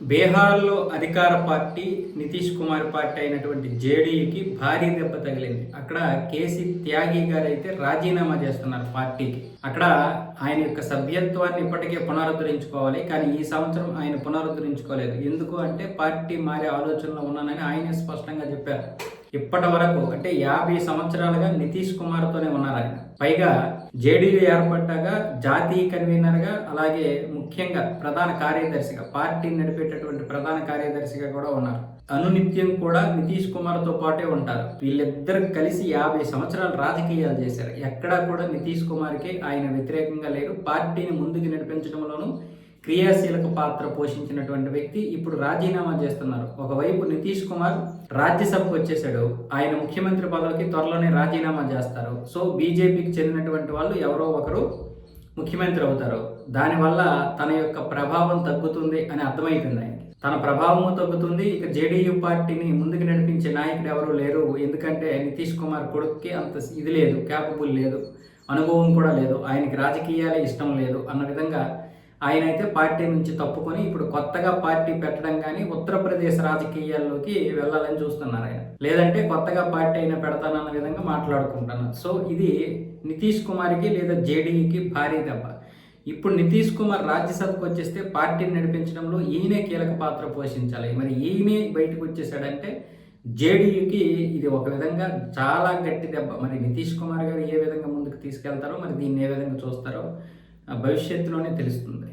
బీహార్లో అధికార party Nitish Kumar party అయినటువంటి జేడీయూకి భారీ దెబ్బ తగిలింది. అక్కడ కేసీ త్యాగి గారు అయితే రాజీనామా చేస్తున్నారు పార్టీకి. అక్కడ ఆయన యొక్క సభ్యత్వాన్ని ఇప్పటికే పునరుద్ధరించుకోవాలి, కానీ ఈ సంవత్సరం ఆయన పునరుద్ధరించుకోలేదు. ఎందుకు అంటే పార్టీ మారే ఆలోచనలో ఉన్నానని ఆయనే స్పష్టంగా చెప్పారు. ఇప్పటి వరకు అంటే 50 సంవత్సరాలుగా నితీష్ కుమార్తోనే ఉన్నారు ఆయన. పైగా జేడీయూ ఏర్పడ్డాక జాతీయ కన్వీనర్గా, అలాగే ముఖ్యంగా ప్రధాన కార్యదర్శిగా, పార్టీని నడిపేటటువంటి ప్రధాన కార్యదర్శిగా కూడా ఉన్నారు. అనునిత్యం కూడా నితీష్ కుమార్తో పాటే ఉంటారు. వీళ్ళిద్దరు కలిసి 50 సంవత్సరాలు రాజకీయాలు చేశారు. ఎక్కడా కూడా నితీష్ కుమార్కి ఆయన వ్యతిరేకంగా లేరు. పార్టీని ముందుకు నడిపించడంలోనూ క్రియాశీలక పాత్ర పోషించినటువంటి వ్యక్తి ఇప్పుడు రాజీనామా చేస్తున్నారు. ఒకవైపు నితీష్ కుమార్ రాజ్యసభకు వచ్చేసాడు. ఆయన ముఖ్యమంత్రి పదవికి త్వరలోనే రాజీనామా చేస్తారు. సో బీజేపీకి చెందినటువంటి వాళ్ళు ఎవరో ఒకరు ముఖ్యమంత్రి అవుతారు. దానివల్ల తన యొక్క ప్రభావం తగ్గుతుంది అని అర్థమైపోయింది ఆయనకి. తన ప్రభావము తగ్గుతుంది. ఇక జేడీయూ పార్టీని ముందుకు నడిపించే నాయకుడు ఎవరూ లేరు. ఎందుకంటే నితీష్ కుమార్ కొడుకుకి అంత ఇది లేదు, క్యాపబుల్ లేదు, అనుభవం కూడా లేదు, ఆయనకి రాజకీయాలే ఇష్టం లేదు అన్న విధంగా ఆయన అయితే పార్టీ నుంచి తప్పుకొని ఇప్పుడు కొత్తగా పార్టీ పెట్టడం కానీ ఉత్తరప్రదేశ్ రాజకీయాల్లోకి వెళ్ళాలని చూస్తున్నారు ఆయన. లేదంటే కొత్తగా పార్టీ అయినా పెడతానన్న విధంగా మాట్లాడుకుంటున్నారు. సో ఇది నితీష్ కుమార్కి లేదా జేడీయూకి భారీ దెబ్బ. ఇప్పుడు నితీష్ కుమార్ రాజ్యసభకు వచ్చేస్తే పార్టీని నడిపించడంలో ఈయనే కీలక పాత్ర పోషించాలి. మరి ఈయనే బయటకు వచ్చేసాడంటే జేడీయూకి ఇది ఒక విధంగా చాలా గట్టి దెబ్బ. మరి నితీష్ కుమార్ గారు ఏ విధంగా ముందుకు తీసుకెళ్తారో, మరి దీన్ని ఏ విధంగా చూస్తారో భవిష్యత్తులోనే తెలుస్తుంది.